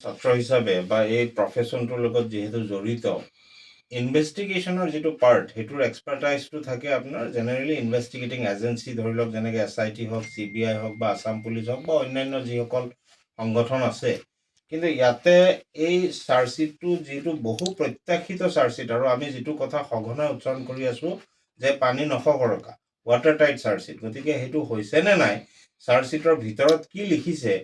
ছাত্ৰ হিচাপে বা এই প্ৰফেশ্যনটোৰ লগত যিহেতু জড়িত, ইনভেষ্টিগেশ্যনৰ যিটো পাৰ্ট সেইটোৰ এক্সপাৰ্টাইজটো থাকে আপোনাৰ জেনেৰেলি ইনভেষ্টিগেটিং এজেঞ্চি, ধৰি লওক যেনেকৈ SIT হওক, CBI হওক বা আছাম পুলিচ হওক বা অন্যান্য যিসকল সংগঠন আছে। কিন্তু ইয়াতে এই চাৰ্জশ্বিটটো যিটো বহু প্ৰত্যাশিত চাৰ্জশ্বিট, আৰু আমি যিটো কথা সঘনাই উচ্চাৰণ কৰি আছোঁ যে পানী নখৰকা, ৱাটাৰ টাইট চাৰ্জশ্বিট, গতিকে সেইটো হৈছে নে নাই, চাৰ্জশ্বিটৰ ভিতৰত কি লিখিছে,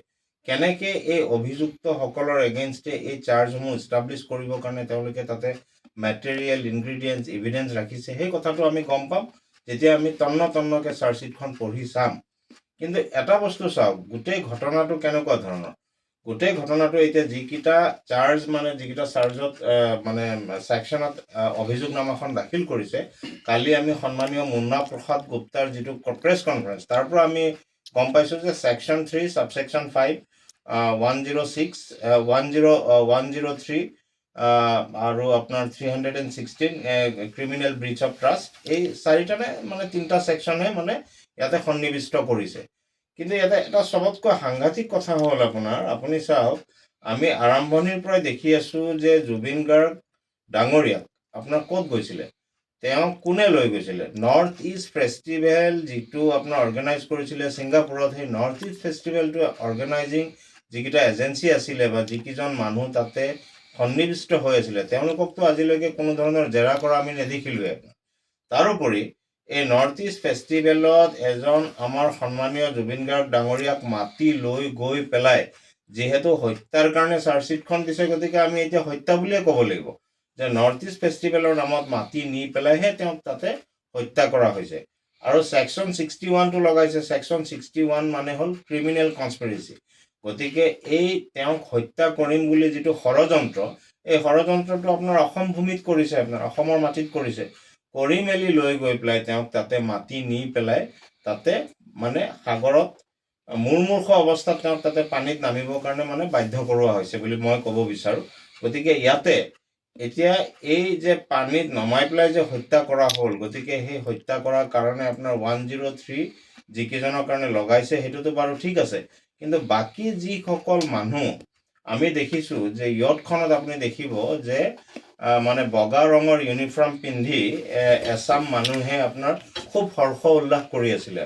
কেনেকে এই অভিযুক্তসকলৰ এগেইনষ্টে এই চাৰ্জসমূহ ইষ্টাব্লিছ কৰিবৰ কাৰণে তেওঁলোকে তাতে মেটেৰিয়েল, ইনগ্ৰিডিয়েণ্টছ, এভিডেন্স ৰাখিছে, সেই কথাটো আমি গম পাম যেতিয়া আমি তন্নকৈ চাৰ্জশ্বিটখন পঢ়ি চাম। কিন্তু এটা বস্তু চাওক, গোটেই ঘটনাটো কেনেকুৱা ধৰণৰ, গোটেই ঘটনাটো এতিয়া যিকেইটা চাৰ্জ মানে যিকেইটা চাৰ্জত মানে ছেকশ্যনত অভিযোগনামাখন দাখিল কৰিছে, কালি আমি সন্মানীয় মুন্না প্ৰসাদ গুপ্তাৰ যিটো প্ৰেছ কনফাৰেন্স, তাৰ পৰা আমি গম পাইছোঁ যে ছেকশ্যন 3 ছাবছেকশ্যন 5 106 103 আৰু আপোনাৰ 316 ক্ৰিমিনেল ব্ৰিচ অফ ট্ৰাষ্ট, এই চাৰিটানে মানে তিনিটা ছেকশ্যনে মানে ইয়াতে সন্নিৱিষ্ট কৰিছে। কিন্তু ইয়াতে এটা চবতকৈ সাংঘাতিক কথা হ'ল আপোনাৰ, আপুনি চাওক, আমি আৰম্ভণিৰ পৰাই দেখি আছোঁ যে জুবিন গাৰ্গ ডাঙৰীয়াক আপোনাৰ ক'ত গৈছিলে, তেওঁক কোনে লৈ গৈছিলে, নৰ্থ ইষ্ট ফেষ্টিভেল যিটো আপোনাৰ অৰ্গেনাইজ কৰিছিলে ছিংগাপুৰত, সেই নৰ্থ ইষ্ট ফেষ্টিভেলটো অৰ্গেনাইজিং যিকেইটা এজেঞ্চি আছিলে বা যিকেইজন মানুহ তাতে সন্নিৱিষ্ট হৈ আছিলে, তেওঁলোককতো আজিলৈকে কোনো ধৰণৰ জেৰা কৰা আমি নেদেখিলোৱে। তাৰোপৰি এই নৰ্থ ইষ্ট ফেষ্টিভেলত এজন আমাৰ সন্মানীয় জুবিন গাৰ্গ ডাঙৰীয়াক মাতি লৈ গৈ পেলাই যিহেতু হত্যাৰ কাৰণে চাৰ্জশ্বিটখন দিছে, গতিকে আমি এতিয়া হত্যা বুলিয়ে ক'ব লাগিব যে নৰ্থ ইষ্ট ফেষ্টিভেলৰ নামত মাতি নি পেলাইহে তেওঁক তাতে হত্যা কৰা হৈছে। আৰু ছেকশ্যন 61টো লগাইছে, ছেকশ্যন 61 মানে হ'ল ক্ৰিমিনেল কনস্পিৰেচি। গতিকে এই তেওঁক হত্যা কৰিম বুলি যিটো ষড়যন্ত্ৰ, এই ষড়যন্ত্ৰটো আপোনাৰ অসম ভূমিত কৰিছে, আপোনাৰ অসমৰ মাটিত কৰিছে, কৰি মেলি লৈ গৈ পেলাই তেওঁক তাতে মাতি নি পেলাই তাতে মানে সাগৰত মূৰ্মূৰ্ষ অৱস্থাত তেওঁক তাতে পানীত নামিবৰ কাৰণে মানে বাধ্য কৰোৱা হৈছে বুলি মই ক'ব বিচাৰোঁ। গতিকে ইয়াতে এতিয়া এই যে পানীত নমাই পেলাই যে হত্যা কৰা হ'ল, গতিকে সেই হত্যা কৰাৰ কাৰণে আপোনাৰ 103 যিকেইজনৰ কাৰণে লগাইছে সেইটোতো বাৰু ঠিক আছে, কিন্তু বাকী যিসকল মানুহ আমি দেখিছোঁ যে ইয়টখনত আপুনি দেখিব যে মানে বগা ৰঙৰ ইউনিফৰ্ম পিন্ধি এছাম মানুহে আপোনাৰ খুব হৰ্ষ উল্লাস কৰি আছিলে,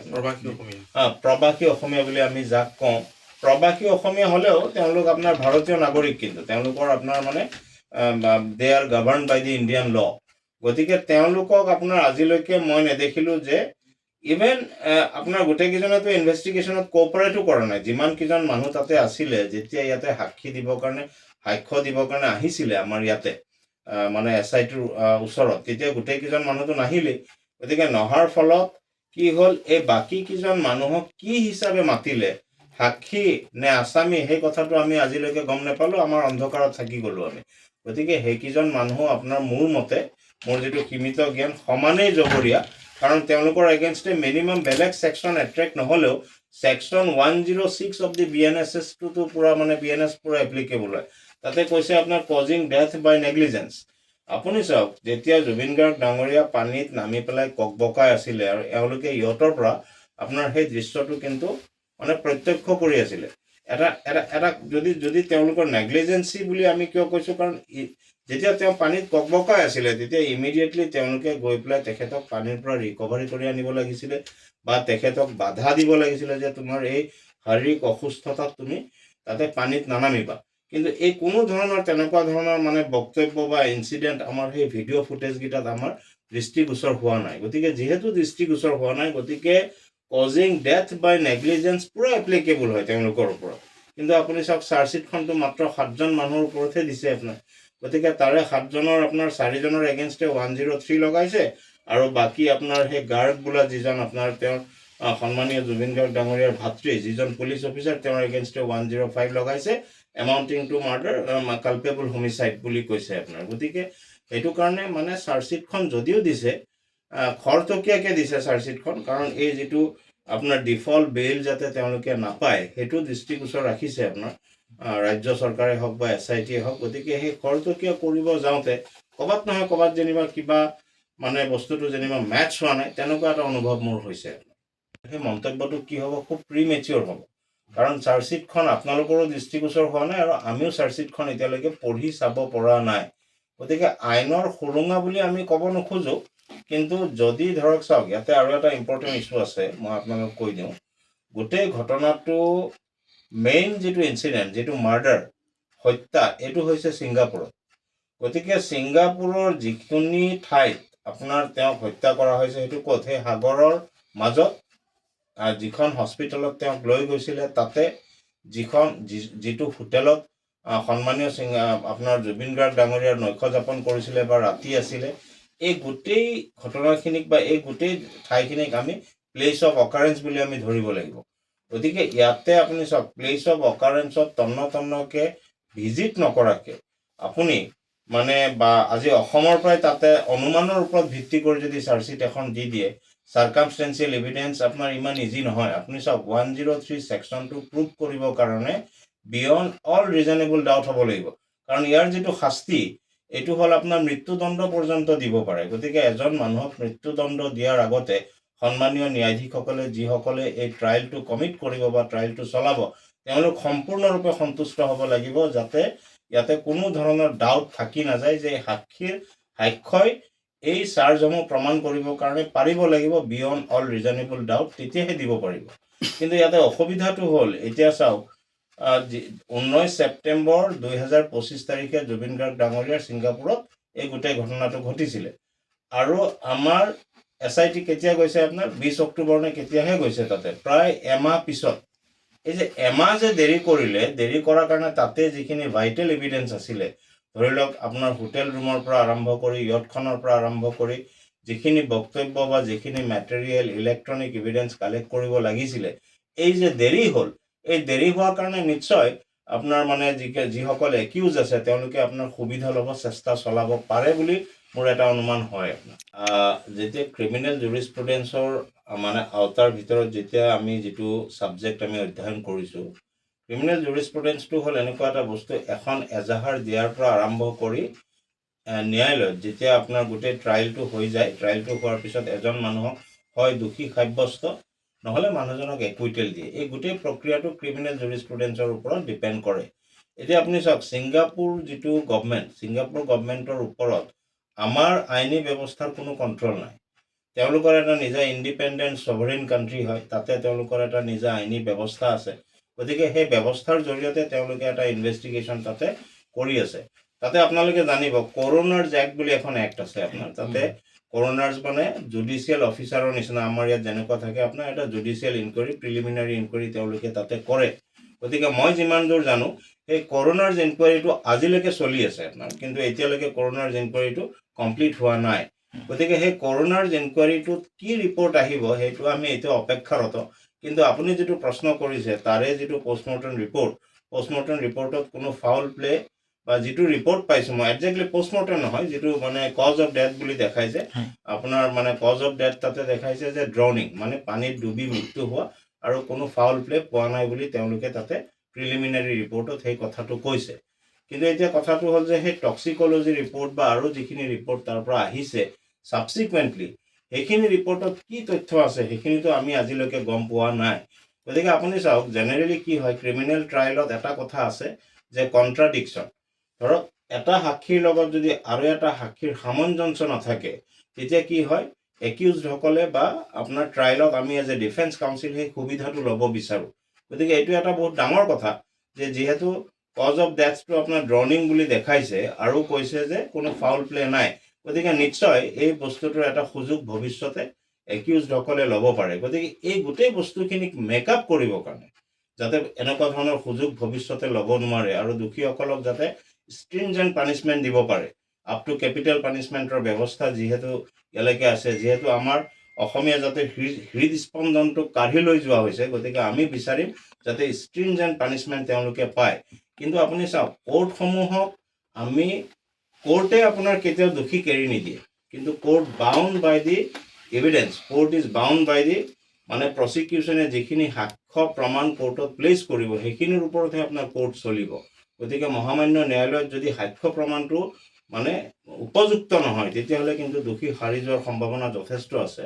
প্ৰবাসী অসমীয়া বুলি আমি যাক কওঁ, প্ৰবাসী অসমীয়া হ'লেও তেওঁলোক আপোনাৰ ভাৰতীয় নাগৰিক, কিন্তু তেওঁলোকৰ আপোনাৰ মানে দে আৰ গভাৰ্ণ বাই দি ইণ্ডিয়ান ল। গতিকে তেওঁলোকক আপোনাৰ আজিলৈকে মই নেদেখিলোঁ যে ইভেন আপোনাৰ গোটেইকেইজনেতো ইনভেষ্টিগেশ্যনত কোঅপাৰেটো কৰা নাই। যিমান কেইজন মানুহ তাতে আছিলে, যেতিয়া ইয়াতে সাক্ষী দিবৰ কাৰণে, সাক্ষ্য দিবৰ কাৰণে আহিছিলে আমাৰ ইয়াতে মানে SITৰ ওচৰত, তেতিয়া গোটেইকেইজন মানুহতো নাহিলেই। গতিকে নহাৰ ফলত কি হ'ল, এই বাকী কেইজন মানুহক কি হিচাপে মাতিলে, সাক্ষী নে আছামী, সেই কথাটো আমি আজিলৈকে গম নাপালোঁ, আমাৰ অন্ধকাৰত থাকি গ'লোঁ আমি। গতিকে সেইকেইজন মানুহ আপোনাৰ মোৰ মতে, মোৰ যিটো সীমিত জ্ঞান, সমানেই জগৰীয়া, কাৰণ তেওঁলোকৰ এগেইনষ্টে মিনিমাম বেলেগ ছেকশ্যন এট্ৰেক্ট নহ'লেও ছেকশ্যন 106 অফ দি BNSSটোতো পূৰা মানে BNS পূৰা এপ্লিকেবল হয়। তাতে কৈছে আপোনাৰ কজিং ডেথ বাই নেগলিজেঞ্চ। আপুনি চাওক, যেতিয়া জুবিন গাৰ্গ ডাঙৰীয়া পানীত নামি পেলাই ককবকাই আছিলে আৰু এওঁলোকে ইহঁতৰ পৰা আপোনাৰ সেই দৃশ্যটো কিন্তু মানে প্ৰত্যক্ষ কৰি আছিলে, এটা এটা এটা যদি তেওঁলোকৰ নেগলিজেঞ্চি বুলি আমি কিয় কৈছোঁ, কাৰণ যেতিয়া তেওঁ পানীত ককবকাই আছিলে তেতিয়া ইমিডিয়েটলি তেওঁলোকে গৈ পেলাই তেখেতক পানীৰ পৰা ৰিকভাৰী কৰি আনিব লাগিছিলে বা তেখেতক বাধা দিব লাগিছিলে যে তোমাৰ এই শাৰীৰিক অসুস্থতাত তুমি তাতে পানীত নানামিবা। কিন্তু এই কোনো ধৰণৰ তেনেকুৱা ধৰণৰ মানে বক্তব্য বা ইনচিডেণ্ট আমাৰ সেই ভিডিঅ' ফুটেজকেইটাত আমাৰ দৃষ্টিগোচৰ হোৱা নাই। গতিকে যিহেতু দৃষ্টিগোচৰ হোৱা নাই, গতিকে কজিং ডেথ বাই নেগলিজেঞ্চ পূৰা এপ্লিকেবল হয় তেওঁলোকৰ ওপৰত। কিন্তু আপুনি চাওক, চাৰ্জশ্বিটখনটো মাত্ৰ 7জন মানুহৰ ওপৰতহে দিছে আপোনাৰ। গতিকে তাৰে 7জনৰ আপোনাৰ 4জনৰ এগেইনষ্টে 103 লগাইছে, আৰু বাকী আপোনাৰ সেই গাৰ্গ বোলা যিজন আপোনাৰ তেওঁৰ সন্মানীয় জুবিন গাৰ্গ ডাঙৰীয়াৰ ভাতৃ যিজন পুলিচ অফিচাৰ, তেওঁৰ এগেইনষ্টে 105 লগাইছে, এমাউণ্টিং টু মাৰ্ডাৰ, কালপেবল হোমিচাইড বুলি কৈছে আপোনাৰ। গতিকে সেইটো কাৰণে মানে চাৰ্জশ্বিটখন যদিও দিছে, খৰতকীয়াকৈ দিছে চাৰ্জশ্বিটখন, কাৰণ এই যিটো আপোনাৰ ডিফল্ট বেইল যাতে তেওঁলোকে নাপায় সেইটো দৃষ্টিগোচৰ ৰাখিছে আপোনাৰ ৰাজ্য চৰকাৰে হওক বা SITয়ে হওক। গতিকে সেই খৰতকীয়া কৰিব যাওঁতে ক'ৰবাত নহয় ক'ৰবাত যেনিবা কিবা মানে বস্তুটো যেনিবা মেটচ হোৱা নাই, তেনেকুৱা এটা অনুভৱ মোৰ হৈছে। সেই মন্তব্যটো কি হ'ব, খুব প্ৰিমেচিয়ৰ হ'ব। কাৰণ চাৰ্জশ্বিটখন আপোনালোকৰো দৃষ্টিগোচৰ হোৱা নাই আৰু আমিও চাৰ্জশ্বিটখন এতিয়ালৈকে পঢ়ি চাব পৰা নাই। গতিকে আইনৰ সুৰুঙা বুলি আমি ক'ব নোখোজোঁ, কিন্তু যদি ধৰক চাওক ইয়াতে আৰু এটা ইম্পৰ্টেণ্ট ইছ্যু আছে, মই আপোনালোকক কৈ দিওঁ। গোটেই ঘটনাটো মেইন যিটো ইনচিডেণ্ট, যিটো মাৰ্ডাৰ, হত্যা, এইটো হৈছে ছিংগাপুৰত। গতিকে ছিংগাপুৰৰ যিখিনি ঠাইত আপোনাৰ তেওঁক হত্যা কৰা হৈছে সেইটো ক'ত? সেই সাগৰৰ মাজত যিখন হস্পিটেলত তেওঁক লৈ গৈছিলে তাতে, যিটো হোটেলত সন্মানীয় আপোনাৰ জুবিন গাৰ্গ ডাঙৰীয়াৰ নৈশ যাপন কৰিছিলে বা ৰাতি আছিলে, এই গোটেই ঘটনাখিনিক বা এই গোটেই ঠাইখিনিক আমি প্লেচ অফ অকাৰেঞ্চ বুলি আমি ধৰিব লাগিব। গতিকে ইয়াতে আপুনি চাওক, প্লেচ অফ অকাৰেঞ্চত তন্নকে ভিজিট নকৰাকে আপুনি মানে বা আজি অসমৰ পৰাই তাতে অনুমানৰ ওপৰত ভিত্তি কৰি যদি চাৰ্জশ্বিট এখন দি দিয়ে, চাৰ্কামষ্টেঞ্চিয়েল এভিডেন্স আপোনাৰ ইমান ইজি নহয়। আপুনি চাওক 103 ছেকশ্যনটো প্ৰুভ কৰিবৰ কাৰণে বিয়ণ্ড অল ৰিজনেবল ডাউট হ'ব লাগিব, কাৰণ ইয়াৰ যিটো শাস্তি এইটো হ'ল আপোনাৰ মৃত্যুদণ্ড পৰ্যন্ত দিব পাৰে। গতিকে এজন মানুহক মৃত্যুদণ্ড দিয়াৰ আগতে সন্মানীয় ন্যায়াধীশসকলে যিসকলে এই ট্ৰায়েলটো কমিট কৰিব বা ট্ৰায়েলটো চলাব, তেওঁলোক সম্পূৰ্ণৰূপে সন্তুষ্ট হ'ব লাগিব যাতে ইয়াতে কোনো ধৰণৰ ডাউট থাকি নাযায় যে সাক্ষ্যই এই চাৰ্জসমূহ প্ৰমাণ কৰিবৰ কাৰণে পাৰিব লাগিব বিয়ণ্ড অল ৰিজনেবল ডাউট, তেতিয়াহে দিব পাৰিব। কিন্তু ইয়াতে অসুবিধাটো হ'ল, এতিয়া চাওক 19 ছেপ্টেম্বৰ 2025 তাৰিখে জুবিন গাৰ্গ ডাঙৰীয়াৰ ছিংগাপুৰত এই গোটেই ঘটনাটো ঘটিছিলে আৰু আমাৰ SIT কেতিয়া গৈছে? আপোনাৰ 20 অক্টোবৰ নে কেতিয়াহে গৈছে তাতে, প্ৰায় এমাহ পিছত। এই যে এমাহ যে দেৰি কৰিলে, দেৰি কৰাৰ কাৰণে তাতে যিখিনি ভাইটেল এভিডেন্স আছিলে, ধৰি লওক আপোনাৰ হোটেল ৰুমৰ পৰা আৰম্ভ কৰি ইয়টখনৰ পৰা আৰম্ভ কৰি যিখিনি বক্তব্য বা যিখিনি মেটেৰিয়েল ইলেক্ট্ৰনিক এভিডেন্স কালেক্ট কৰিব লাগিছিলে, এই যে দেৰি হ'ল, এই দেৰি হোৱাৰ কাৰণে নিশ্চয় আপোনাৰ মানে যিসকল একিউজ আছে তেওঁলোকে আপোনাৰ সুবিধা ল'ব চেষ্টা চলাব পাৰে বুলি মোৰ এটা অনুমান হয়। যেতিয়া ক্ৰিমিনেল জুৰিস্প্ৰুডেন্সৰ মানে আওতাৰ ভিতৰত যেতিয়া আমি যিটো ছাবজেক্ট আমি অধ্যয়ন কৰিছোঁ, ক্ৰিমিনেল জুৰিস্প্ৰুডেন্সটো হ'ল এনেকুৱা এটা বস্তু, এখন এজাহাৰ দিয়াৰ পৰা আৰম্ভ কৰি ন্যায়ালয়ত যেতিয়া আপোনাৰ গোটেই ট্ৰায়েলটো হৈ যায়, ট্ৰায়েলটো হোৱাৰ পিছত এজন মানুহক হয় দোষী সাব্যস্ত নহ'লে মানুহজনক একুইটেল দিয়ে। এই গোটেই প্ৰক্ৰিয়াটো ক্ৰিমিনেল জুৰিস্প্ৰুডেন্সৰ ওপৰত ডিপেণ্ড কৰে। এতিয়া আপুনি চাওক, ছিংগাপুৰ যিটো গভমেণ্ট, ছিংগাপুৰ গভমেণ্টৰ ওপৰত আমাৰ আইনী ব্যৱস্থাৰ কোনো কণ্ট্ৰল নাই। তেওঁলোকৰ এটা নিজা ইণ্ডিপেণ্ডেণ্ট ছভাৰেইন কাণ্ট্ৰি হয়, তাতে তেওঁলোকৰ এটা নিজা আইনী ব্যৱস্থা আছে। গতিকে সেই ব্যৱস্থাৰ জৰিয়তে তেওঁলোকে এটা ইনভেষ্টিগেশ্যন তাতে কৰি আছে। তাতে আপোনালোকে জানিব কৰোনাৰ্ছ এক্ট বুলি এখন এক্ট আছে আপোনাৰ, তাতে কৰোনাৰ্ছ মানে জুডিচিয়েল অফিচাৰৰ নিচিনা, আমাৰ ইয়াত যেনেকুৱা থাকে আপোনাৰ এটা জুডিচিয়েল ইনকুৱাৰী, প্ৰিলিমিনাৰী ইনকুৱাৰী তেওঁলোকে তাতে কৰে। গতিকে মই যিমান দূৰ জানো সেই কৰোনাৰ্ছ ইনকুৱাৰীটো আজিলৈকে চলি আছে আপোনাৰ, কিন্তু এতিয়ালৈকে কৰোনাৰ্ছ ইনকুৱাৰীটো কমপ্লিট হোৱা নাই। গতিকে সেই কৰোনাৰ্ছ ইনকুৱাৰীটোত কি ৰিপৰ্ট আহিব সেইটো আমি এতিয়া অপেক্ষাৰত। কিন্তু আপুনি যিটো প্ৰশ্ন কৰিছে তাৰে যিটো পষ্টমৰ্টেম ৰিপৰ্টত কোনো ফাউল প্লে বা যিটো ৰিপৰ্ট পাইছোঁ মই, একজেক্টলি পষ্টমৰ্টেম নহয়, যিটো মানে কজ অফ ডেথ বুলি দেখাইছে আপোনাৰ, মানে কজ অফ ডেথ তাতে দেখাইছে যে ড্ৰাউনিং, মানে পানীত ডুবি মৃত্যু হোৱা, আৰু কোনো ফাউল প্লে পোৱা নাই বুলি তেওঁলোকে তাতে প্ৰিলিমিনাৰী ৰিপৰ্টত সেই কথাটো কৈছে। কিন্তু এতিয়া কথাটো হ'ল যে সেই টক্সিকলজি ৰিপৰ্ট বা আৰু যিখিনি ৰিপৰ্ট তাৰ পৰা আহিছে ছাবচিকুৱেণ্টলি, সেইখিনি ৰিপৰ্টত কি তথ্য আছে সেইখিনিতো আমি আজিলৈকে গম পোৱা নাই। গতিকে আপুনি চাওক, জেনেৰেলি কি হয় ক্ৰিমিনেল ট্ৰায়েলত এটা কথা আছে যে কণ্ট্ৰাডিকশ্যন। ধৰক এটা সাক্ষীৰ লগত যদি আৰু এটা সাক্ষীৰ সামঞ্জস্য নাথাকে, তেতিয়া কি হয় একিউজসকলে বা আপোনাৰ ট্ৰায়েলত আমি এজ এ ডিফেন্স কাউন্সিল সেই সুবিধাটো ল'ব বিচাৰোঁ। গতিকে এইটো এটা বহুত ডাঙৰ কথা যে যিহেতু কজ অফ ডেথটো আপোনাৰ ড্ৰাউনিং বুলি দেখাইছে আৰু কৈছে যে কোনো ফাউল প্লে নাই, গতিকে নিশ্চয় এই বস্তুটোৰ এটা সুযোগ ভৱিষ্যতে একিউজসকলে ল'ব পাৰে। গতিকে এই গোটেই বস্তুখিনিক মেকআপ কৰিবৰ কাৰণে যাতে এনেকুৱা ধৰণৰ সুযোগ ভৱিষ্যতে ল'ব নোৱাৰে আৰু দোষীসকলক যাতে ষ্ট্ৰিনজেণ্ট পানিছমেণ্ট দিব পাৰে, আপ টু কেপিটেল পানিছমেণ্টৰ ব্যৱস্থা যিহেতু ইয়ালৈকে আছে, যিহেতু আমাৰ অসমীয়া যাতে হৃদস্পন্দনটো কাঢ়ি লৈ যোৱা হৈছে, গতিকে আমি বিচাৰিম যাতে ষ্ট্ৰিনজেণ্ট পানিছমেণ্ট তেওঁলোকে পায়। কিন্তু আপুনি চাওক, কোৰ্টে আপোনাৰ কেতিয়াও দোষীক এৰি নিদিয়ে, কিন্তু court bound by the evidence, court is bound by the মানে প্ৰচিকিউশ্যনে যিখিনি সাক্ষ্য প্ৰমাণ কোৰ্টত প্লেচ কৰিব সেইখিনিৰ ওপৰতহে আপোনাৰ কোৰ্ট চলিব। গতিকে মহামান্য ন্যায়ালয়ত যদি সাক্ষ্য প্ৰমাণটো মানে উপযুক্ত নহয়, তেতিয়াহ'লে কিন্তু দোষী সাৰি যোৱাৰ সম্ভাৱনা যথেষ্ট আছে।